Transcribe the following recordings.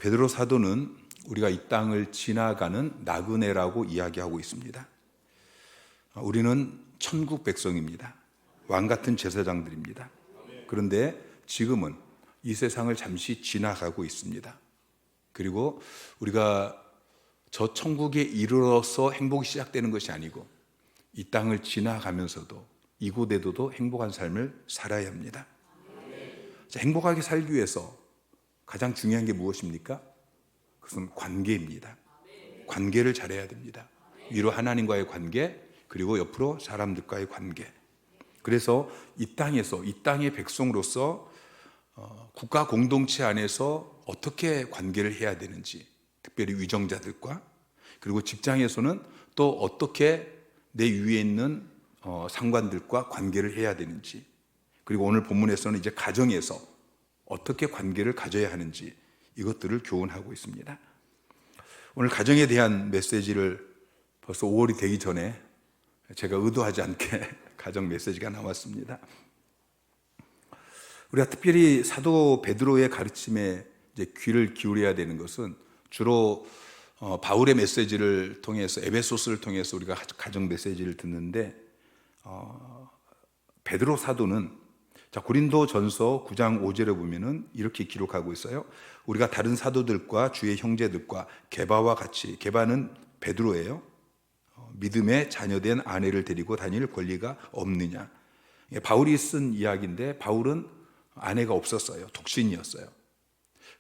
베드로 사도는 우리가 이 땅을 지나가는 나그네라고 이야기하고 있습니다. 우리는 천국 백성입니다. 왕 같은 제사장들입니다. 그런데 지금은 이 세상을 잠시 지나가고 있습니다. 그리고 우리가 저 천국에 이르러서 행복이 시작되는 것이 아니고 이 땅을 지나가면서도 이곳에도 행복한 삶을 살아야 합니다. 행복하게 살기 위해서 가장 중요한 게 무엇입니까? 그것은 관계입니다. 관계를 잘해야 됩니다. 위로 하나님과의 관계, 그리고 옆으로 사람들과의 관계. 그래서 이 땅에서, 이 땅의 백성으로서 국가 공동체 안에서 어떻게 관계를 해야 되는지, 특별히 위정자들과, 그리고 직장에서는 또 어떻게 내 위에 있는 상관들과 관계를 해야 되는지, 그리고 오늘 본문에서는 이제 가정에서 어떻게 관계를 가져야 하는지 이것들을 교훈하고 있습니다. 오늘 가정에 대한 메시지를 벌써 5월이 되기 전에 제가 의도하지 않게 가정 메시지가 나왔습니다. 우리가 특별히 사도 베드로의 가르침에 이제 귀를 기울여야 되는 것은 주로 바울의 메시지를 통해서, 에베소서를 통해서 우리가 가정 메시지를 듣는데, 베드로 사도는 고린도전서 9장 5절에 보면은 이렇게 기록하고 있어요. 우리가 다른 사도들과 주의 형제들과 게바와 같이, 게바는 베드로예요. 믿음의 자녀된 아내를 데리고 다닐 권리가 없느냐. 바울이 쓴 이야기인데 바울은 아내가 없었어요. 독신이었어요.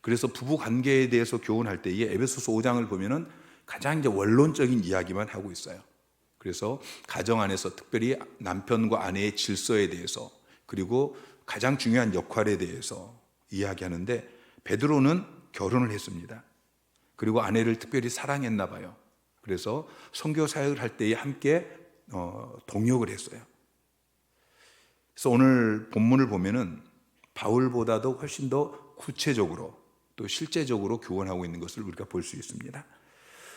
그래서 부부 관계에 대해서 교훈할 때에 에베소서 5장을 보면은 가장 이제 원론적인 이야기만 하고 있어요. 그래서 가정 안에서 특별히 남편과 아내의 질서에 대해서, 그리고 가장 중요한 역할에 대해서 이야기하는데, 베드로는 결혼을 했습니다. 그리고 아내를 특별히 사랑했나 봐요. 그래서 선교 사역을 할 때에 함께 동역을 했어요. 그래서 오늘 본문을 보면은 바울보다도 훨씬 더 구체적으로 또 실제적으로 교훈하고 있는 것을 우리가 볼 수 있습니다.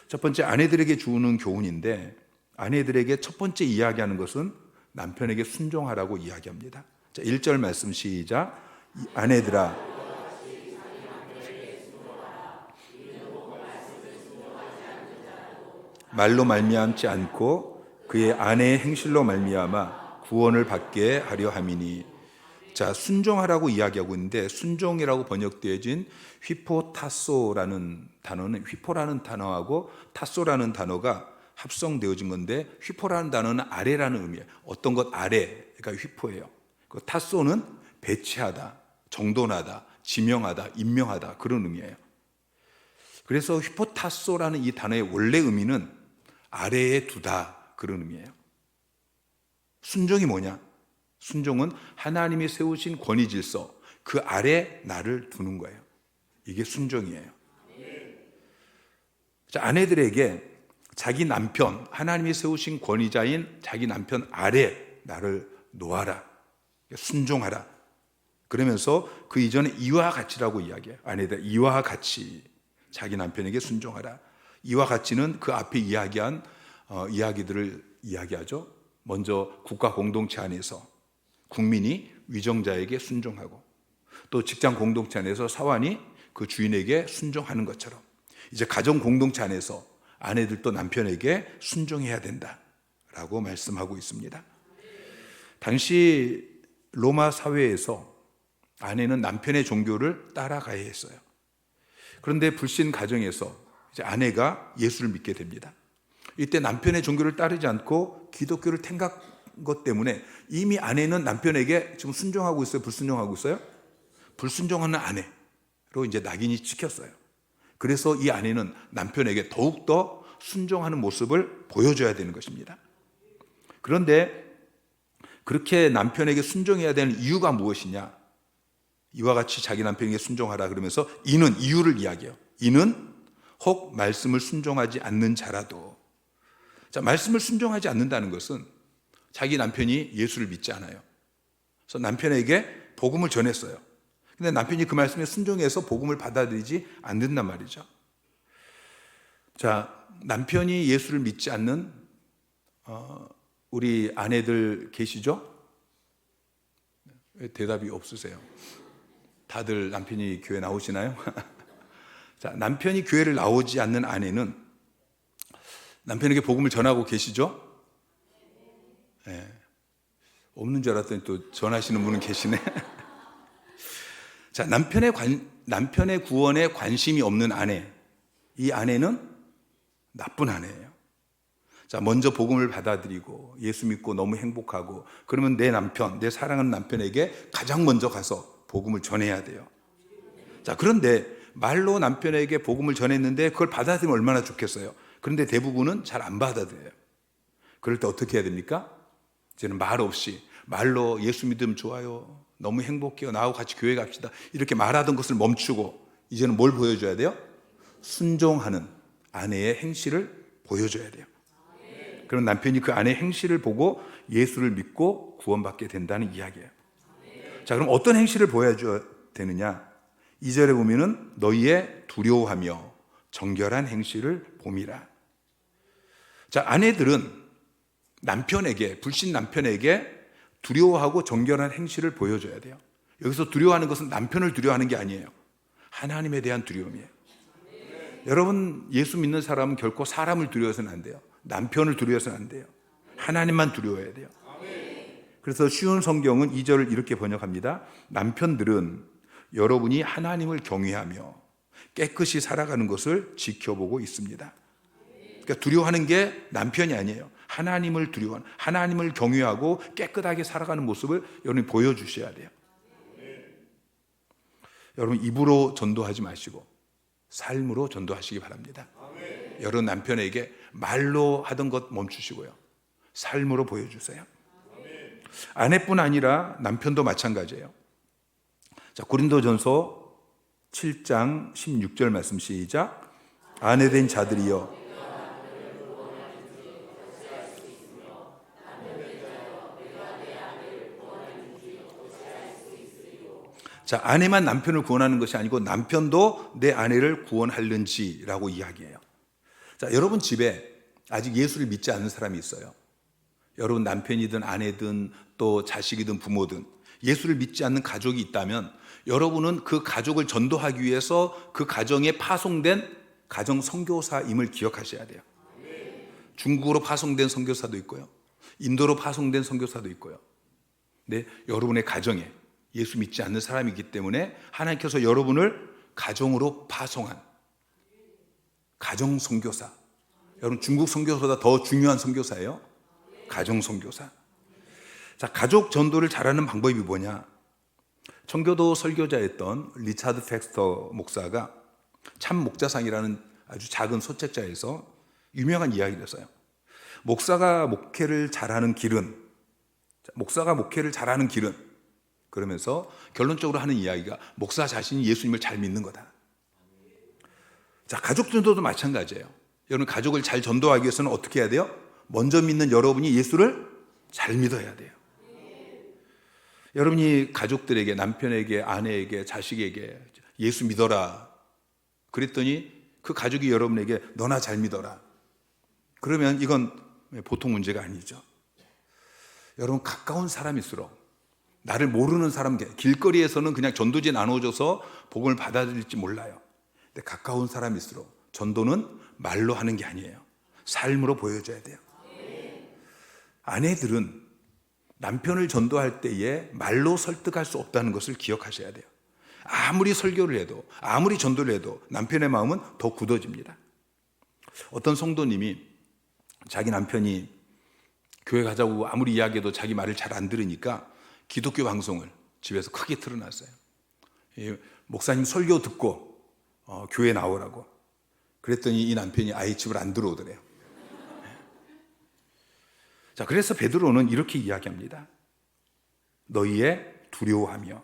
첫 번째, 아내들에게 주는 교훈인데, 아내들에게 첫 번째 이야기하는 것은 남편에게 순종하라고 이야기합니다. 자, 1절 말씀 시작. 아내들아, 말로 말미암지 않고 그의 아내의 행실로 말미암아 구원을 받게 하려 함이니. 자, 순종하라고 이야기하고 있는데, 순종이라고 번역되어진 휘포타소라는 단어는, 휘포라는 단어하고 타소라는 단어가 합성되어진 건데, 휘포라는 단어는 아래라는 의미예요. 어떤 것 아래가 휘포예요. 그 타소는 배치하다, 정돈하다, 지명하다, 임명하다, 그런 의미예요. 그래서 휘포타소라는 이 단어의 원래 의미는 아래에 두다, 그런 의미예요. 순종이 뭐냐? 순종은 하나님이 세우신 권위 질서, 그 아래 나를 두는 거예요. 이게 순종이에요. 자, 아내들에게 자기 남편, 하나님이 세우신 권위자인 자기 남편 아래 나를 놓아라, 순종하라. 그러면서 그 이전에 이와 같이라고 이야기해요. 아내들, 이와 같이 자기 남편에게 순종하라. 이와 같이는 그 앞에 이야기한 이야기들을 이야기하죠. 먼저 국가 공동체 안에서 국민이 위정자에게 순종하고, 또 직장 공동체 안에서 사원이 그 주인에게 순종하는 것처럼, 이제 가정 공동체 안에서 아내들도 남편에게 순종해야 된다라고 말씀하고 있습니다. 당시 로마 사회에서 아내는 남편의 종교를 따라가야 했어요. 그런데 불신 가정에서 이제 아내가 예수를 믿게 됩니다. 이때 남편의 종교를 따르지 않고 기독교를 택한 것 때문에 이미 아내는 남편에게 지금 순종하고 있어요? 불순종하고 있어요? 불순종하는 아내로 이제 낙인이 찍혔어요. 그래서 이 아내는 남편에게 더욱더 순종하는 모습을 보여줘야 되는 것입니다. 그런데 그렇게 남편에게 순종해야 되는 이유가 무엇이냐? 이와 같이 자기 남편에게 순종하라 그러면서 이유를 이야기해요. 이는 혹 말씀을 순종하지 않는 자라도. 자, 말씀을 순종하지 않는다는 것은 자기 남편이 예수를 믿지 않아요. 그래서 남편에게 복음을 전했어요. 근데 남편이 그 말씀에 순종해서 복음을 받아들이지 않는단 말이죠. 자, 남편이 예수를 믿지 않는 우리 아내들 계시죠? 왜 대답이 없으세요? 다들 남편이 교회 나오시나요? 자, 남편이 교회를 나오지 않는 아내는 남편에게 복음을 전하고 계시죠? 네. 없는 줄 알았더니 또 전하시는 분은 계시네. 자, 남편의 구원에 관심이 없는 아내, 이 아내는 나쁜 아내예요. 자, 먼저 복음을 받아들이고 예수 믿고 너무 행복하고, 그러면 내 남편, 내 사랑하는 남편에게 가장 먼저 가서 복음을 전해야 돼요. 자, 그런데 말로 남편에게 복음을 전했는데 그걸 받아들이면 얼마나 좋겠어요. 그런데 대부분은 잘 안 받아들여요. 그럴 때 어떻게 해야 됩니까? 이제는 말 없이 말로 예수 믿으면 좋아요, 너무 행복해요, 나하고 같이 교회 갑시다, 이렇게 말하던 것을 멈추고 이제는 뭘 보여줘야 돼요? 순종하는 아내의 행실을 보여줘야 돼요. 그럼 남편이 그 아내의 행실을 보고 예수를 믿고 구원받게 된다는 이야기예요. 자, 그럼 어떤 행실을 보여줘야 되느냐? 2절에 보면은 너희의 두려워하며 정결한 행실을 봄이라. 자, 아내들은 남편에게, 불신 남편에게 두려워하고 정결한 행실을 보여줘야 돼요. 여기서 두려워하는 것은 남편을 두려워하는 게 아니에요. 하나님에 대한 두려움이에요. 여러분, 예수 믿는 사람은 결코 사람을 두려워서는 안 돼요. 남편을 두려워서는 안 돼요. 하나님만 두려워해야 돼요. 그래서 쉬운 성경은 2절을 이렇게 번역합니다. 남편들은 여러분이 하나님을 경외하며 깨끗이 살아가는 것을 지켜보고 있습니다. 그러니까 두려워하는 게 남편이 아니에요. 하나님을 두려워하는, 하나님을 경외하고 깨끗하게 살아가는 모습을 여러분이 보여주셔야 돼요. 여러분, 입으로 전도하지 마시고 삶으로 전도하시기 바랍니다. 여러분, 남편에게 말로 하던 것 멈추시고요, 삶으로 보여주세요. 아내뿐 아니라 남편도 마찬가지예요. 자, 고린도전서 7장 16절 말씀 시작. 아내된 자들이여 자, 아내만 남편을 구원하는 것이 아니고 남편도 내 아내를 구원하는지라고 이야기해요. 자, 여러분 집에 아직 예수를 믿지 않는 사람이 있어요. 여러분 남편이든 아내든 또 자식이든 부모든 예수를 믿지 않는 가족이 있다면 여러분은 그 가족을 전도하기 위해서 그 가정에 파송된 가정 선교사임을 기억하셔야 돼요. 중국으로 파송된 선교사도 있고요, 인도로 파송된 선교사도 있고요. 네, 여러분의 가정에 예수 믿지 않는 사람이기 때문에 하나님께서 여러분을 가정으로 파송한 가정 선교사. 여러분, 중국 선교사보다 더 중요한 선교사예요. 가정 선교사. 자, 가족 전도를 잘하는 방법이 뭐냐? 청교도 설교자였던 리차드 팩스터 목사가 참 목자상이라는 아주 작은 소책자에서 유명한 이야기를 했어요. 목사가 목회를 잘하는 길은 그러면서 결론적으로 하는 이야기가 목사 자신이 예수님을 잘 믿는 거다. 자, 가족 전도도 마찬가지예요. 여러분, 가족을 잘 전도하기 위해서는 어떻게 해야 돼요? 먼저 믿는 여러분이 예수를 잘 믿어야 돼요. 여러분이 가족들에게, 남편에게, 아내에게, 자식에게 예수 믿어라 그랬더니 그 가족이 여러분에게 너나 잘 믿어라, 그러면 이건 보통 문제가 아니죠. 여러분, 가까운 사람일수록, 나를 모르는 사람, 길거리에서는 그냥 전도지 나눠줘서 복음을 받아들일지 몰라요. 근데 가까운 사람일수록 전도는 말로 하는 게 아니에요. 삶으로 보여줘야 돼요. 아내들은 남편을 전도할 때에 말로 설득할 수 없다는 것을 기억하셔야 돼요. 아무리 설교를 해도, 아무리 전도를 해도 남편의 마음은 더 굳어집니다. 어떤 성도님이 자기 남편이 교회 가자고 아무리 이야기해도 자기 말을 잘 안 들으니까 기독교 방송을 집에서 크게 틀어놨어요. 목사님 설교 듣고 교회 나오라고. 그랬더니 이 남편이 아예 집을 안 들어오더래요. 자, 그래서 베드로는 이렇게 이야기합니다. 너희의 두려워하며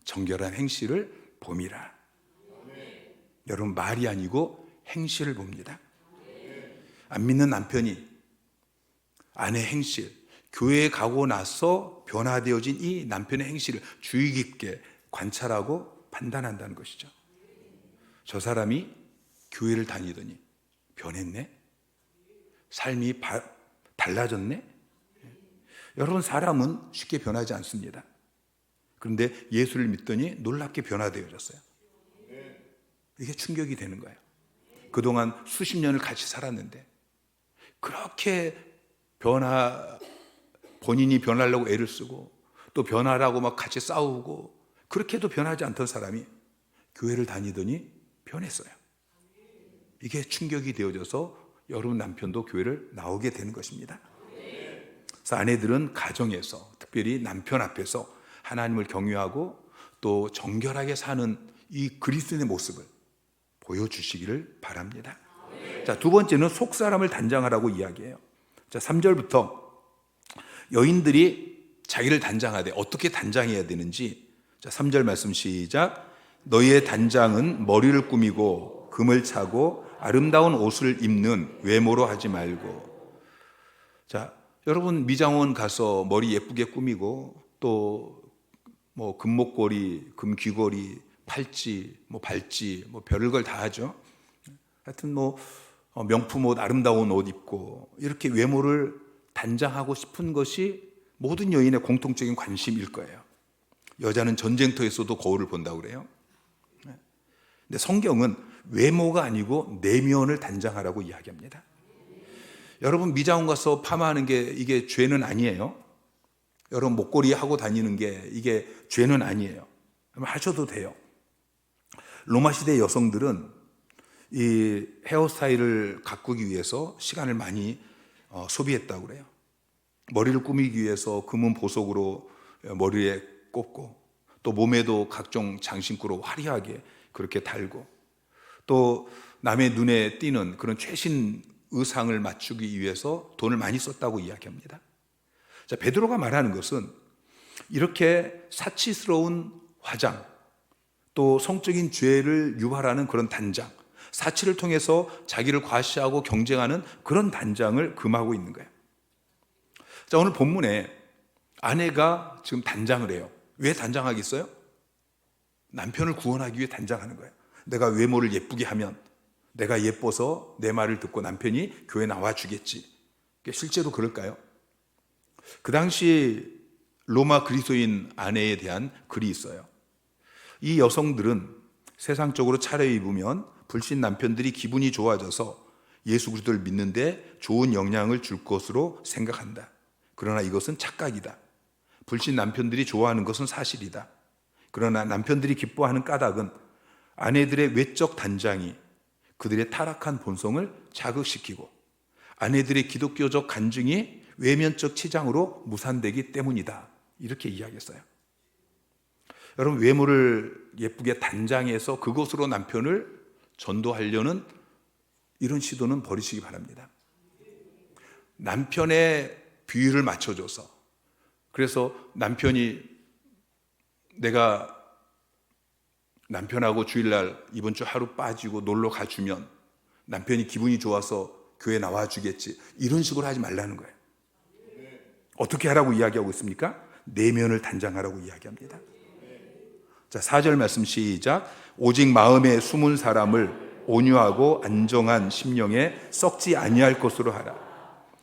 정결한 행실을 봄이라. 여러분, 말이 아니고 행실을 봅니다. 안 믿는 남편이 아내 행실, 교회에 가고 나서 변화되어진 이 남편의 행실을 주의 깊게 관찰하고 판단한다는 것이죠. 저 사람이 교회를 다니더니 변했네? 삶이 달라졌네? 여러분, 사람은 쉽게 변하지 않습니다. 그런데 예수를 믿더니 놀랍게 변화되어졌어요. 이게 충격이 되는 거예요. 그동안 수십 년을 같이 살았는데 그렇게 본인이 변하려고 애를 쓰고 또 변하라고 막 같이 싸우고 그렇게도 변하지 않던 사람이 교회를 다니더니 변했어요. 이게 충격이 되어져서 여러분 남편도 교회를 나오게 되는 것입니다. 그래서 아내들은 가정에서 특별히 남편 앞에서 하나님을 경외하고 또 정결하게 사는 이 그리스도인의 모습을 보여주시기를 바랍니다. 자, 두 번째는 속사람을 단장하라고 이야기해요. 자, 3절부터 여인들이 자기를 단장하되 어떻게 단장해야 되는지, 자, 3절 말씀 시작. 너희의 단장은 머리를 꾸미고 금을 차고 아름다운 옷을 입는 외모로 하지 말고. 자, 여러분 미장원 가서 머리 예쁘게 꾸미고 또 뭐 금목걸이, 금귀걸이, 팔찌, 뭐 발찌, 뭐 별걸 다 하죠. 하여튼 뭐 명품 옷, 아름다운 옷 입고 이렇게 외모를 단장하고 싶은 것이 모든 여인의 공통적인 관심일 거예요. 여자는 전쟁터에서도 거울을 본다고 그래요. 근데 성경은 외모가 아니고 내면을 단장하라고 이야기합니다. 여러분 미장원 가서 파마하는 게 이게 죄는 아니에요. 여러분 목걸이 하고 다니는 게 이게 죄는 아니에요. 하셔도 돼요. 로마 시대 여성들은 이 헤어스타일을 가꾸기 위해서 시간을 많이 소비했다고 그래요. 머리를 꾸미기 위해서 금은 보석으로 머리에 꽂고 또 몸에도 각종 장신구로 화려하게 그렇게 달고 또 남의 눈에 띄는 그런 최신 의상을 맞추기 위해서 돈을 많이 썼다고 이야기합니다. 자, 베드로가 말하는 것은 이렇게 사치스러운 화장 또 성적인 죄를 유발하는 그런 단장, 사치를 통해서 자기를 과시하고 경쟁하는 그런 단장을 금하고 있는 거예요. 자, 오늘 본문에 아내가 지금 단장을 해요. 왜 단장하겠어요? 남편을 구원하기 위해 단장하는 거예요. 내가 외모를 예쁘게 하면 내가 예뻐서 내 말을 듣고 남편이 교회 나와주겠지. 실제로 그럴까요? 그 당시 로마 그리스도인 아내에 대한 글이 있어요. 이 여성들은 세상적으로 차려입으면 불신 남편들이 기분이 좋아져서 예수 그리스도를 믿는데 좋은 영향을 줄 것으로 생각한다. 그러나 이것은 착각이다. 불신 남편들이 좋아하는 것은 사실이다. 그러나 남편들이 기뻐하는 까닭은 아내들의 외적 단장이 그들의 타락한 본성을 자극시키고 아내들의 기독교적 간증이 외면적 치장으로 무산되기 때문이다. 이렇게 이야기했어요. 여러분 외모를 예쁘게 단장해서 그것으로 남편을 전도하려는 이런 시도는 버리시기 바랍니다. 남편의 비율을 맞춰줘서 그래서 남편이 내가 남편하고 주일날 이번 주 하루 빠지고 놀러 가주면 남편이 기분이 좋아서 교회 나와주겠지 이런 식으로 하지 말라는 거예요. 어떻게 하라고 이야기하고 있습니까? 내면을 단장하라고 이야기합니다. 자, 4절 말씀 시작. 오직 마음에 숨은 사람을 온유하고 안정한 심령에 썩지 아니할 것으로 하라.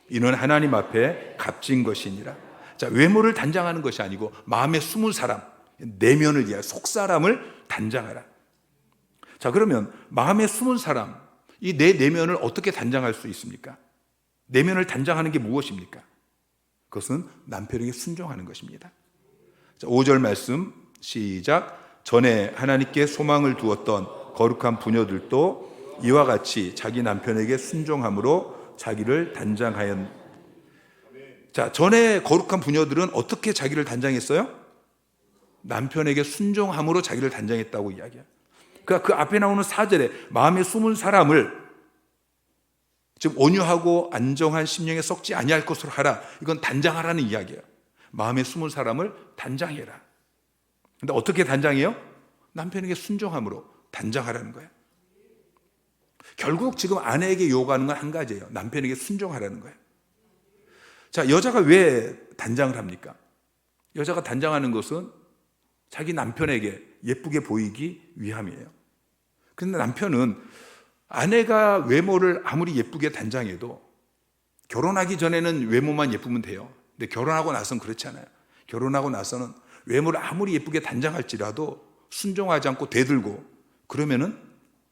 이는 하나님 앞에 값진 것이니라. 자, 외모를 단장하는 것이 아니고 마음에 숨은 사람, 내면을 위하여 속사람을 단장하라. 자, 그러면 마음에 숨은 사람, 이 내 내면을 어떻게 단장할 수 있습니까? 내면을 단장하는 게 무엇입니까? 그것은 남편에게 순종하는 것입니다. 자, 5절 말씀 시작. 전에 하나님께 소망을 두었던 거룩한 부녀들도 이와 같이 자기 남편에게 순종함으로 자기를 단장하였. 자, 전에 거룩한 부녀들은 어떻게 자기를 단장했어요? 남편에게 순종함으로 자기를 단장했다고 이야기해요. 그러니까 그 앞에 나오는 4절에 마음에 숨은 사람을 지금 온유하고 안정한 심령에 썩지 아니할 것으로 하라. 이건 단장하라는 이야기예요. 마음에 숨은 사람을 단장해라. 근데 어떻게 단장해요? 남편에게 순종함으로 단장하라는 거예요. 결국 지금 아내에게 요구하는 건 한 가지예요. 남편에게 순종하라는 거예요. 자, 여자가 왜 단장을 합니까? 여자가 단장하는 것은 자기 남편에게 예쁘게 보이기 위함이에요. 그런데 남편은 아내가 외모를 아무리 예쁘게 단장해도 결혼하기 전에는 외모만 예쁘면 돼요. 근데 결혼하고 나서는 그렇지 않아요. 결혼하고 나서는 외모를 아무리 예쁘게 단장할지라도 순종하지 않고 대들고 그러면은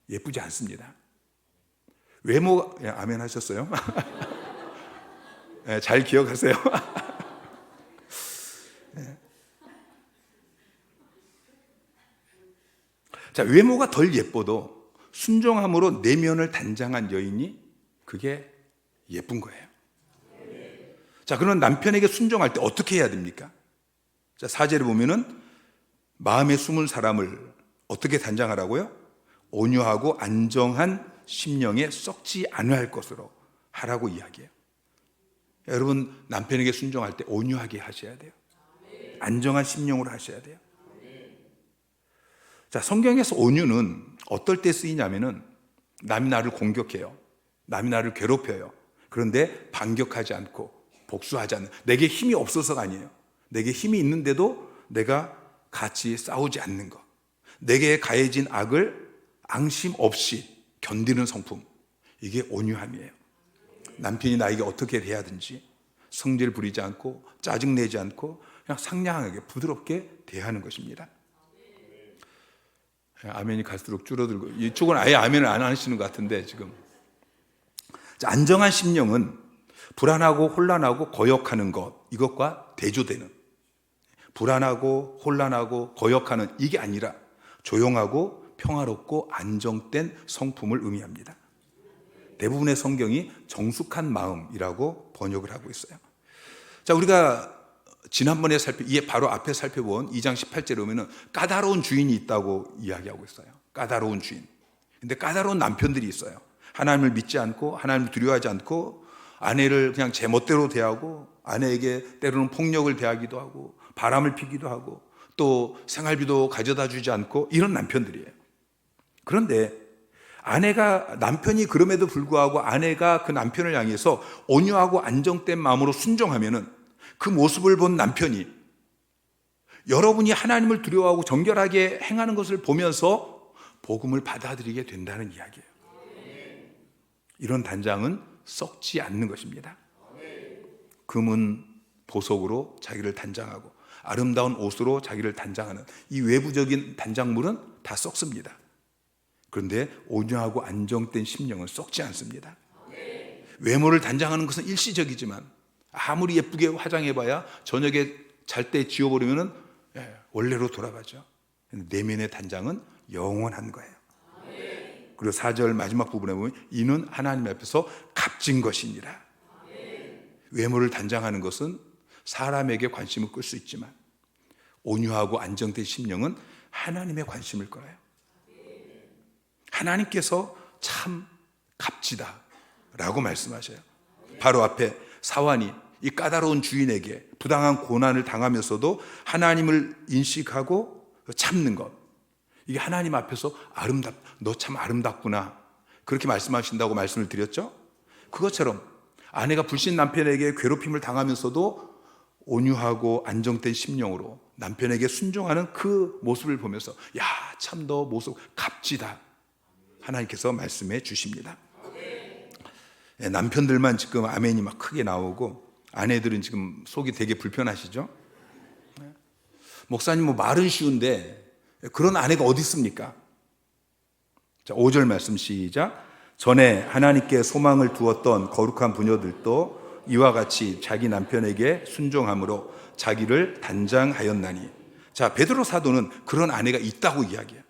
예쁘지 않습니다. 외모, 아멘 하셨어요? 네, 잘 기억하세요. 네. 자, 외모가 덜 예뻐도 순종함으로 내면을 단장한 여인이 그게 예쁜 거예요. 자, 그런 남편에게 순종할 때 어떻게 해야 됩니까? 자, 4절에 보면은 마음에 숨은 사람을 어떻게 단장하라고요? 온유하고 안정한 심령에 썩지 않을 것으로 하라고 이야기해요. 여러분, 남편에게 순종할 때 온유하게 하셔야 돼요. 안정한 심령으로 하셔야 돼요. 자, 성경에서 온유는 어떨 때 쓰이냐면은 남이 나를 공격해요. 남이 나를 괴롭혀요. 그런데 반격하지 않고 복수하지 않는, 내게 힘이 없어서가 아니에요. 내게 힘이 있는데도 내가 같이 싸우지 않는 것, 내게 가해진 악을 앙심 없이 견디는 성품, 이게 온유함이에요. 남편이 나에게 어떻게 해야든지 성질 부리지 않고 짜증내지 않고 그냥 상냥하게 부드럽게 대하는 것입니다. 아멘이 갈수록 줄어들고, 이쪽은 아예 아멘을 안 하시는 것 같은데 지금. 자, 안정한 심령은 불안하고 혼란하고 거역하는 것, 이것과 대조되는, 불안하고 혼란하고 거역하는 이게 아니라 조용하고 평화롭고 안정된 성품을 의미합니다. 대부분의 성경이 정숙한 마음이라고 번역을 하고 있어요. 자, 우리가 지난번에 이게 바로 앞에 살펴본 2장 18절에 보면은 까다로운 주인이 있다고 이야기하고 있어요. 까다로운 주인. 근데 까다로운 남편들이 있어요. 하나님을 믿지 않고 하나님을 두려워하지 않고 아내를 그냥 제 멋대로 대하고 아내에게 때로는 폭력을 대하기도 하고 바람을 피기도 하고 또 생활비도 가져다 주지 않고 이런 남편들이에요. 그런데 남편이 그럼에도 불구하고 아내가 그 남편을 향해서 온유하고 안정된 마음으로 순종하면은 그 모습을 본 남편이 여러분이 하나님을 두려워하고 정결하게 행하는 것을 보면서 복음을 받아들이게 된다는 이야기예요. 이런 단장은 썩지 않는 것입니다. 금은 보석으로 자기를 단장하고 아름다운 옷으로 자기를 단장하는 이 외부적인 단장물은 다 썩습니다. 그런데 온유하고 안정된 심령은 썩지 않습니다. 외모를 단장하는 것은 일시적이지만 아무리 예쁘게 화장해봐야 저녁에 잘 때 지워버리면 원래로 돌아가죠. 내면의 단장은 영원한 거예요. 그리고 4절 마지막 부분에 보면 이는 하나님 앞에서 값진 것이니라. 외모를 단장하는 것은 사람에게 관심을 끌 수 있지만 온유하고 안정된 심령은 하나님의 관심을 끌어요. 하나님께서 참 값지다 라고 말씀하셔요. 바로 앞에 사환이 이 까다로운 주인에게 부당한 고난을 당하면서도 하나님을 인식하고 참는 것, 이게 하나님 앞에서 너 참 아름답구나 그렇게 말씀하신다고 말씀을 드렸죠. 그것처럼 아내가 불신 남편에게 괴롭힘을 당하면서도 온유하고 안정된 심령으로 남편에게 순종하는 그 모습을 보면서 야, 참 너 모습 값지다 하나님께서 말씀해 주십니다. 남편들만 지금 아멘이 막 크게 나오고 아내들은 지금 속이 되게 불편하시죠? 목사님 뭐 말은 쉬운데 그런 아내가 어디 있습니까? 자, 5절 말씀 시작. 전에 하나님께 소망을 두었던 거룩한 부녀들도 이와 같이 자기 남편에게 순종함으로 자기를 단장하였나니. 자, 베드로 사도는 그런 아내가 있다고 이야기해요.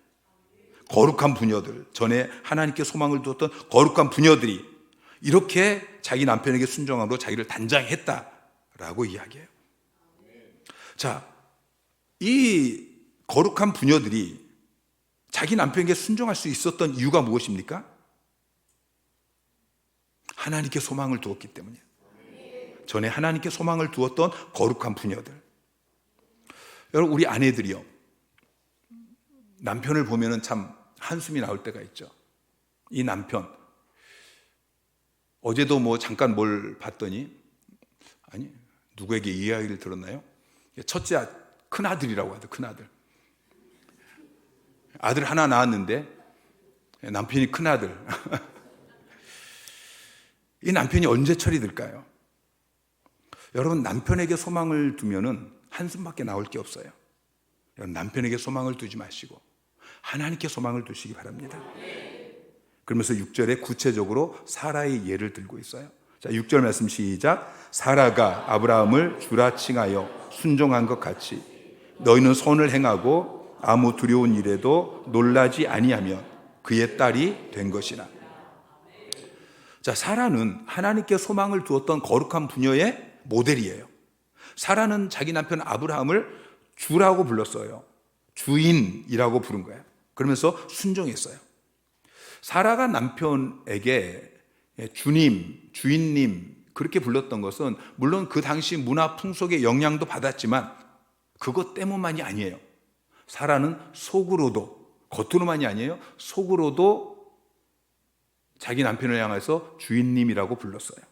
거룩한 부녀들, 전에 하나님께 소망을 두었던 거룩한 부녀들이 이렇게 자기 남편에게 순종함으로 자기를 단장했다라고 이야기해요. 자, 이 거룩한 부녀들이 자기 남편에게 순종할 수 있었던 이유가 무엇입니까? 하나님께 소망을 두었기 때문이에요. 전에 하나님께 소망을 두었던 거룩한 부녀들. 여러분, 우리 아내들이요, 남편을 보면은 참 한숨이 나올 때가 있죠. 이 남편, 어제도 뭐 잠깐 뭘 봤더니, 아니, 누구에게 이 이야기를 들었나요? 첫째 큰아들이라고 하죠. 큰아들. 아들 하나 낳았는데 남편이 큰아들. 이 남편이 언제 처리될까요? 여러분, 남편에게 소망을 두면은 한숨밖에 나올 게 없어요. 여러분, 남편에게 소망을 두지 마시고 하나님께 소망을 두시기 바랍니다. 그러면서 6절에 구체적으로 사라의 예를 들고 있어요. 자, 6절 말씀 시작. 사라가 아브라함을 주라 칭하여 순종한 것 같이 너희는 선을 행하고 아무 두려운 일에도 놀라지 아니하면 그의 딸이 된 것이라. 자, 사라는 하나님께 소망을 두었던 거룩한 부녀의 모델이에요. 사라는 자기 남편 아브라함을 주라고 불렀어요. 주인이라고 부른 거예요. 그러면서 순종했어요. 사라가 남편에게 주님, 주인님 그렇게 불렀던 것은 물론 그 당시 문화 풍속의 영향도 받았지만 그것 때문만이 아니에요. 사라는 속으로도, 겉으로만이 아니에요. 속으로도 자기 남편을 향해서 주인님이라고 불렀어요.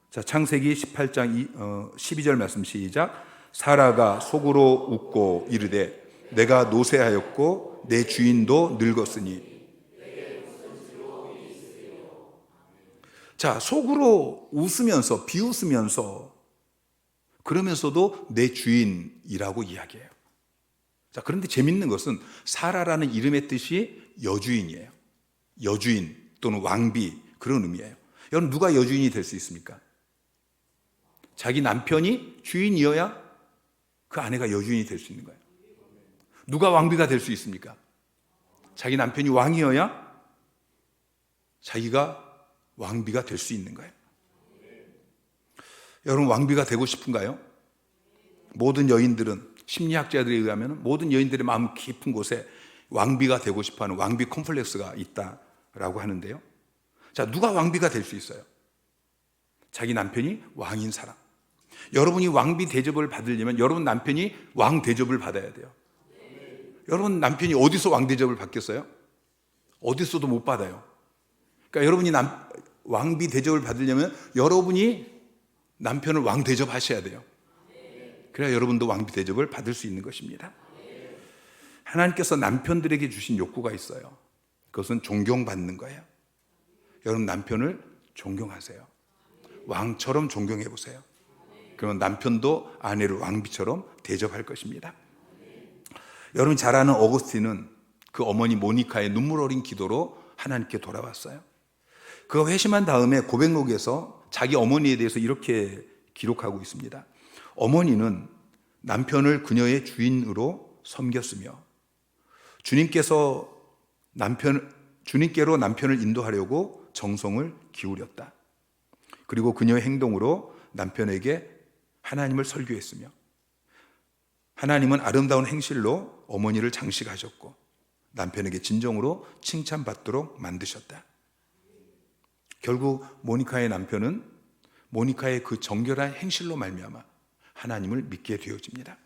자, 창세기 18장 12절 말씀 시작. 사라가 속으로 웃고 이르되 내가 노쇠하였고 내 주인도 늙었으니. 자, 속으로 웃으면서 비웃으면서 그러면서도 내 주인이라고 이야기해요. 자, 그런데 재밌는 것은 사라라는 이름의 뜻이 여주인이에요. 여주인 또는 왕비 그런 의미예요. 여러분 누가 여주인이 될 수 있습니까? 자기 남편이 주인이어야 그 아내가 여주인이 될 수 있는 거예요. 누가 왕비가 될 수 있습니까? 자기 남편이 왕이어야 자기가 왕비가 될 수 있는 거예요. 여러분 왕비가 되고 싶은가요? 모든 여인들은 심리학자들에 의하면 모든 여인들의 마음 깊은 곳에 왕비가 되고 싶어하는 왕비 콤플렉스가 있다라고 하는데요. 자, 누가 왕비가 될 수 있어요? 자기 남편이 왕인 사람. 여러분이 왕비 대접을 받으려면 여러분 남편이 왕 대접을 받아야 돼요. 여러분 남편이 어디서 왕 대접을 받겠어요? 어디서도 못 받아요. 그러니까 여러분이 왕비 대접을 받으려면 여러분이 남편을 왕 대접하셔야 돼요. 그래야 여러분도 왕비 대접을 받을 수 있는 것입니다. 하나님께서 남편들에게 주신 욕구가 있어요. 그것은 존경받는 거예요. 여러분 남편을 존경하세요. 왕처럼 존경해 보세요. 그러면 남편도 아내를 왕비처럼 대접할 것입니다. 여러분 잘 아는 어거스틴은 그 어머니 모니카의 눈물 어린 기도로 하나님께 돌아왔어요. 그가 회심한 다음에 고백록에서 자기 어머니에 대해서 이렇게 기록하고 있습니다. 어머니는 남편을 그녀의 주인으로 섬겼으며 주님께로 남편을 인도하려고 정성을 기울였다. 그리고 그녀의 행동으로 남편에게 하나님을 설교했으며 하나님은 아름다운 행실로 어머니를 장식하셨고 남편에게 진정으로 칭찬받도록 만드셨다. 결국 모니카의 남편은 모니카의 그 정결한 행실로 말미암아 하나님을 믿게 되어집니다.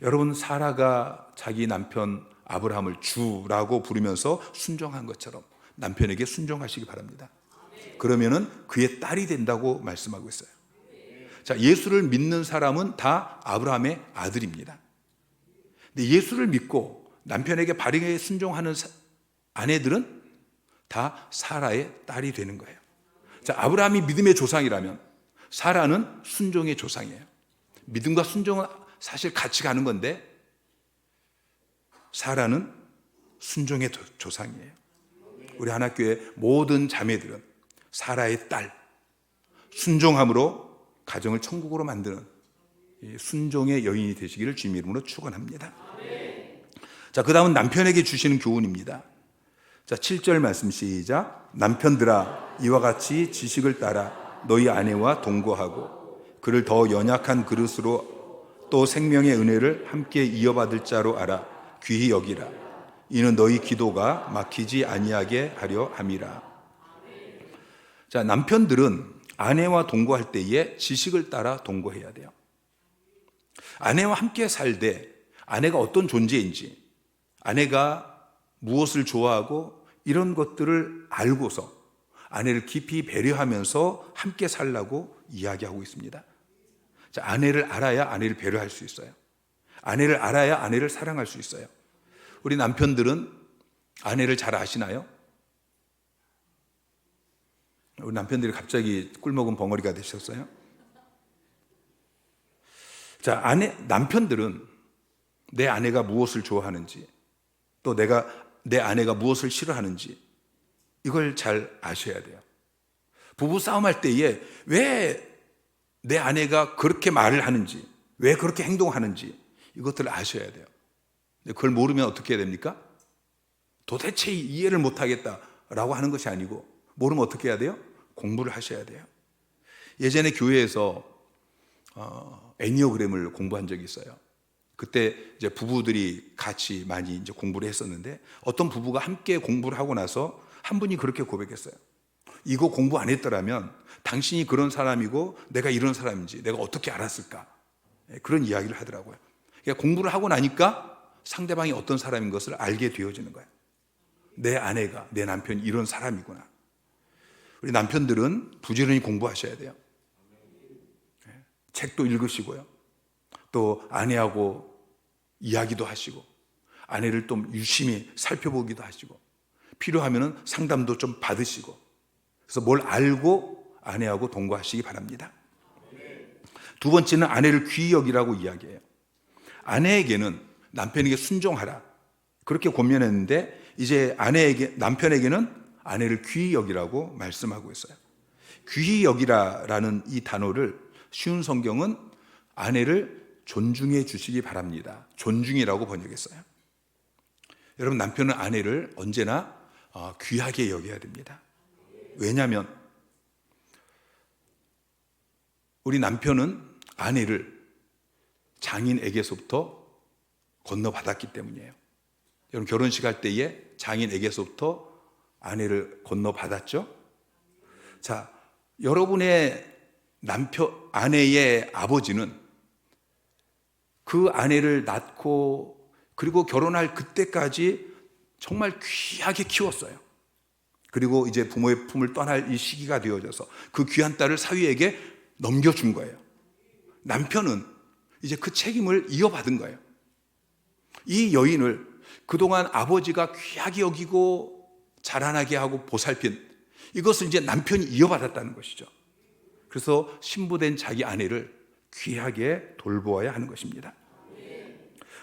여러분 사라가 자기 남편 아브라함을 주라고 부르면서 순종한 것처럼 남편에게 순종하시기 바랍니다. 그러면은 그의 딸이 된다고 말씀하고 있어요. 자, 예수를 믿는 사람은 다 아브라함의 아들입니다. 근데 예수를 믿고 남편에게 바르게 순종하는 아내들은 다 사라의 딸이 되는 거예요. 자, 아브라함이 믿음의 조상이라면 사라는 순종의 조상이에요. 믿음과 순종은 사실 같이 가는 건데 사라는 순종의 조상이에요. 우리 하나교회 모든 자매들은 사라의 딸, 순종함으로 가정을 천국으로 만드는 순종의 여인이 되시기를 주님 이름으로 축원합니다. 자, 그 다음은 남편에게 주시는 교훈입니다. 자, 7절 말씀 시작. 남편들아 이와 같이 지식을 따라 너희 아내와 동거하고 그를 더 연약한 그릇으로 또 생명의 은혜를 함께 이어받을 자로 알아 귀히 여기라. 이는 너희 기도가 막히지 아니하게 하려 함이라. 자, 남편들은 아내와 동거할 때에 지식을 따라 동거해야 돼요. 아내와 함께 살되 아내가 어떤 존재인지, 아내가 무엇을 좋아하고 이런 것들을 알고서 아내를 깊이 배려하면서 함께 살라고 이야기하고 있습니다. 자, 아내를 알아야 아내를 배려할 수 있어요. 아내를 알아야 아내를 사랑할 수 있어요. 우리 남편들은 아내를 잘 아시나요? 우리 남편들이 갑자기 꿀먹은 벙어리가 되셨어요? 자, 남편들은 내 아내가 무엇을 좋아하는지, 또 내가 내 아내가 무엇을 싫어하는지 이걸 잘 아셔야 돼요. 부부 싸움할 때에 왜 내 아내가 그렇게 말을 하는지, 왜 그렇게 행동하는지 이것들을 아셔야 돼요. 근데 그걸 모르면 어떻게 해야 됩니까? 도대체 이해를 못하겠다라고 하는 것이 아니고, 모르면 어떻게 해야 돼요? 공부를 하셔야 돼요. 예전에 교회에서 애니어그램을 공부한 적이 있어요. 그때 이제 부부들이 같이 많이 이제 공부를 했었는데, 어떤 부부가 함께 공부를 하고 나서 한 분이 그렇게 고백했어요. 이거 공부 안 했더라면 당신이 그런 사람이고 내가 이런 사람인지 내가 어떻게 알았을까? 그런 이야기를 하더라고요. 그러니까 공부를 하고 나니까 상대방이 어떤 사람인 것을 알게 되어지는 거예요. 내 아내가, 내 남편이 이런 사람이구나. 우리 남편들은 부지런히 공부하셔야 돼요. 책도 읽으시고요. 또 아내하고 이야기도 하시고, 아내를 좀 유심히 살펴보기도 하시고, 필요하면 상담도 좀 받으시고, 그래서 뭘 알고 아내하고 동거하시기 바랍니다. 두 번째는 아내를 귀히 여기라고 이야기해요. 아내에게는 남편에게 순종하라, 그렇게 권면했는데, 이제 남편에게는 아내를 귀히 여기라고 말씀하고 있어요. 귀히 여기라라는 이 단어를 쉬운 성경은 아내를 존중해 주시기 바랍니다, 존중이라고 번역했어요. 여러분, 남편은 아내를 언제나 귀하게 여겨야 됩니다. 왜냐하면 우리 남편은 아내를 장인에게서부터 건너받았기 때문이에요. 여러분, 결혼식 할 때에 장인에게서부터 아내를 건너받았죠? 자, 여러분의 아내의 아버지는 그 아내를 낳고 그리고 결혼할 그때까지 정말 귀하게 키웠어요. 그리고 이제 부모의 품을 떠날 이 시기가 되어져서 그 귀한 딸을 사위에게 넘겨준 거예요. 남편은 이제 그 책임을 이어받은 거예요. 이 여인을 그동안 아버지가 귀하게 여기고 자라나게 하고 보살핀 이것을 이제 남편이 이어받았다는 것이죠. 그래서 신부된 자기 아내를 귀하게 돌보아야 하는 것입니다.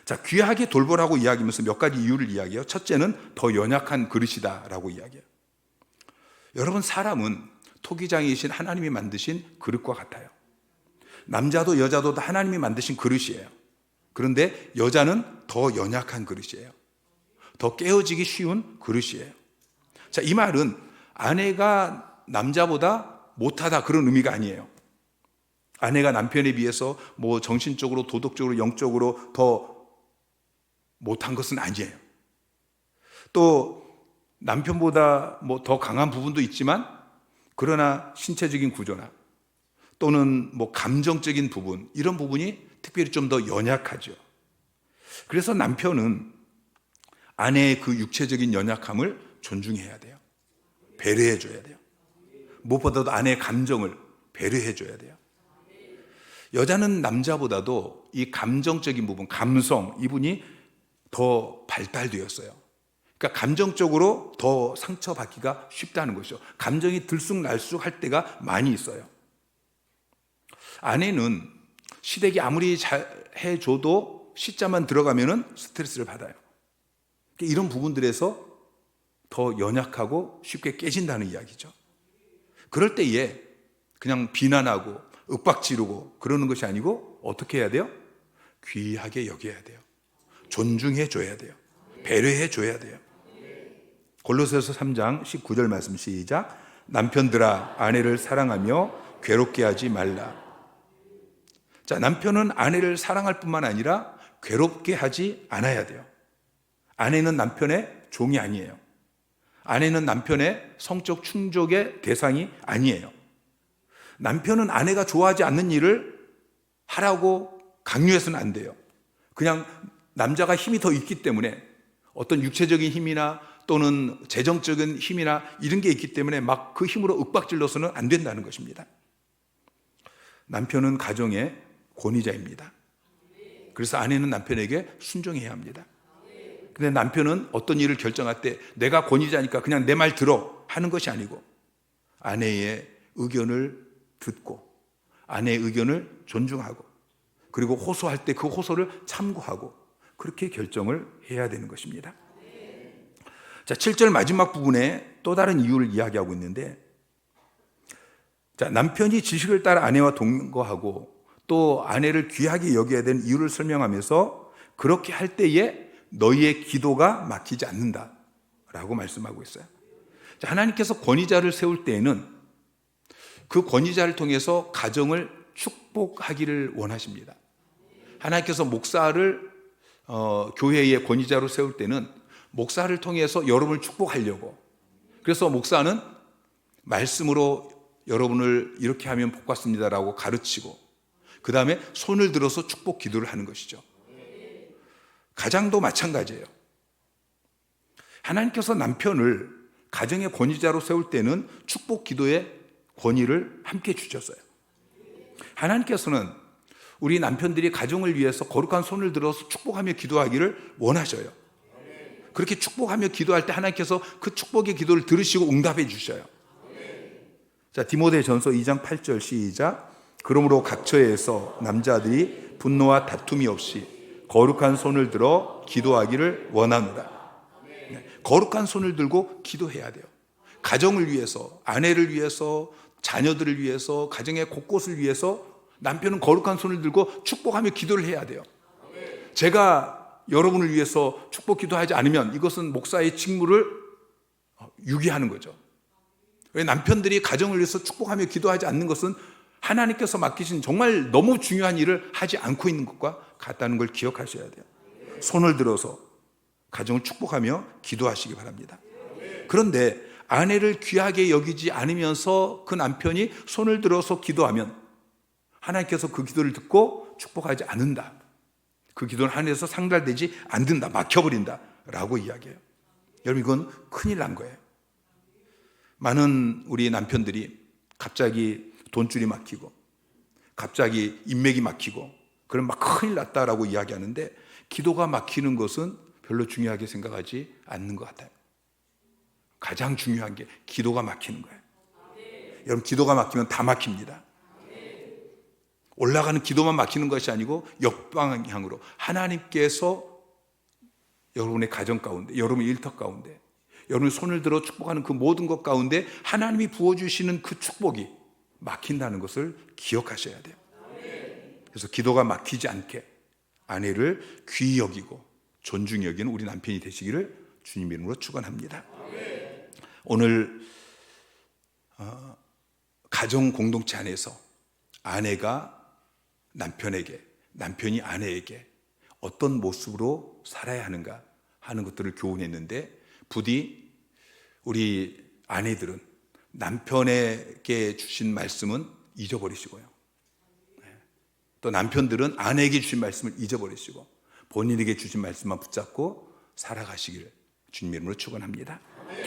자, 귀하게 돌보라고 이야기하면서 몇 가지 이유를 이야기해요. 첫째는 더 연약한 그릇이다라고 이야기해요. 여러분, 사람은 토기장이신 하나님이 만드신 그릇과 같아요. 남자도 여자도 다 하나님이 만드신 그릇이에요. 그런데 여자는 더 연약한 그릇이에요. 더 깨어지기 쉬운 그릇이에요. 자, 이 말은 아내가 남자보다 못하다 그런 의미가 아니에요. 아내가 남편에 비해서 뭐 정신적으로, 도덕적으로, 영적으로 더 못한 것은 아니에요. 또 남편보다 뭐 더 강한 부분도 있지만, 그러나 신체적인 구조나 또는 뭐 감정적인 부분, 이런 부분이 특별히 좀 더 연약하죠. 그래서 남편은 아내의 그 육체적인 연약함을 존중해야 돼요. 배려해 줘야 돼요. 무엇보다도 아내의 감정을 배려해 줘야 돼요. 여자는 남자보다도 이 감정적인 부분, 감성, 이분이 더 발달되었어요. 그러니까 감정적으로 더 상처받기가 쉽다는 것이죠. 감정이 들쑥날쑥 할 때가 많이 있어요. 아내는 시댁이 아무리 잘해줘도 시자만 들어가면은 스트레스를 받아요. 이런 부분들에서 더 연약하고 쉽게 깨진다는 이야기죠. 그럴 때에 그냥 비난하고 윽박지르고 그러는 것이 아니고 어떻게 해야 돼요? 귀하게 여겨야 돼요. 존중해 줘야 돼요. 배려해 줘야 돼요. 골로새서 3장 19절 말씀 시작. 남편들아, 아내를 사랑하며 괴롭게 하지 말라. 자, 남편은 아내를 사랑할 뿐만 아니라 괴롭게 하지 않아야 돼요. 아내는 남편의 종이 아니에요. 아내는 남편의 성적 충족의 대상이 아니에요. 남편은 아내가 좋아하지 않는 일을 하라고 강요해서는 안 돼요. 그냥 남자가 힘이 더 있기 때문에, 어떤 육체적인 힘이나 또는 재정적인 힘이나 이런 게 있기 때문에 막 그 힘으로 윽박질러서는 안 된다는 것입니다. 남편은 가정의 권위자입니다. 그래서 아내는 남편에게 순종해야 합니다. 근데 남편은 어떤 일을 결정할 때 내가 권위자니까 그냥 내 말 들어 하는 것이 아니고, 아내의 의견을 듣고 아내의 의견을 존중하고, 그리고 호소할 때 그 호소를 참고하고, 그렇게 결정을 해야 되는 것입니다. 자, 7절 마지막 부분에 또 다른 이유를 이야기하고 있는데, 자, 남편이 지식을 따라 아내와 동거하고 또 아내를 귀하게 여겨야 되는 이유를 설명하면서 그렇게 할 때에 너희의 기도가 막히지 않는다 라고 말씀하고 있어요. 자, 하나님께서 권위자를 세울 때에는 그 권위자를 통해서 가정을 축복하기를 원하십니다. 하나님께서 목사를 교회의 권위자로 세울 때는 목사를 통해서 여러분을 축복하려고, 그래서 목사는 말씀으로 여러분을 이렇게 하면 복 받습니다라고 가르치고 그 다음에 손을 들어서 축복 기도를 하는 것이죠. 가장도 마찬가지예요. 하나님께서 남편을 가정의 권위자로 세울 때는 축복 기도의 권위를 함께 주셨어요. 하나님께서는 우리 남편들이 가정을 위해서 거룩한 손을 들어서 축복하며 기도하기를 원하셔요. 그렇게 축복하며 기도할 때 하나님께서 그 축복의 기도를 들으시고 응답해 주셔요. 자, 디모데전서 2장 8절 시작. 그러므로 각처에서 남자들이 분노와 다툼이 없이 거룩한 손을 들어 기도하기를 원하노라. 거룩한 손을 들고 기도해야 돼요. 가정을 위해서, 아내를 위해서, 자녀들을 위해서, 가정의 곳곳을 위해서 남편은 거룩한 손을 들고 축복하며 기도를 해야 돼요. 제가 여러분을 위해서 축복 기도하지 않으면 이것은 목사의 직무를 유기하는 거죠. 왜 남편들이 가정을 위해서 축복하며 기도하지 않는 것은 하나님께서 맡기신 정말 너무 중요한 일을 하지 않고 있는 것과 같다는 걸 기억하셔야 돼요. 손을 들어서 가정을 축복하며 기도하시기 바랍니다. 그런데 아내를 귀하게 여기지 않으면서 그 남편이 손을 들어서 기도하면 하나님께서 그 기도를 듣고 축복하지 않는다. 그 기도는 하늘에서 상달되지 않는다. 막혀버린다 라고 이야기해요. 여러분, 이건 큰일 난 거예요. 많은 우리 남편들이 갑자기 돈줄이 막히고 갑자기 인맥이 막히고 그럼 막 큰일 났다라고 이야기하는데, 기도가 막히는 것은 별로 중요하게 생각하지 않는 것 같아요. 가장 중요한 게 기도가 막히는 거예요. 여러분, 기도가 막히면 다 막힙니다. 올라가는 기도만 막히는 것이 아니고 역방향으로 하나님께서 여러분의 가정 가운데, 여러분의 일터 가운데, 여러분의 손을 들어 축복하는 그 모든 것 가운데 하나님이 부어주시는 그 축복이 막힌다는 것을 기억하셔야 돼요. 그래서 기도가 막히지 않게 아내를 귀히 여기고 존중히 여기는 우리 남편이 되시기를 주님 이름으로 축원합니다. 오늘 가정 공동체 안에서 아내가 남편에게, 남편이 아내에게 어떤 모습으로 살아야 하는가 하는 것들을 교훈했는데, 부디 우리 아내들은 남편에게 주신 말씀은 잊어버리시고요, 또 남편들은 아내에게 주신 말씀을 잊어버리시고 본인에게 주신 말씀만 붙잡고 살아가시기를 주님 이름으로 축원합니다.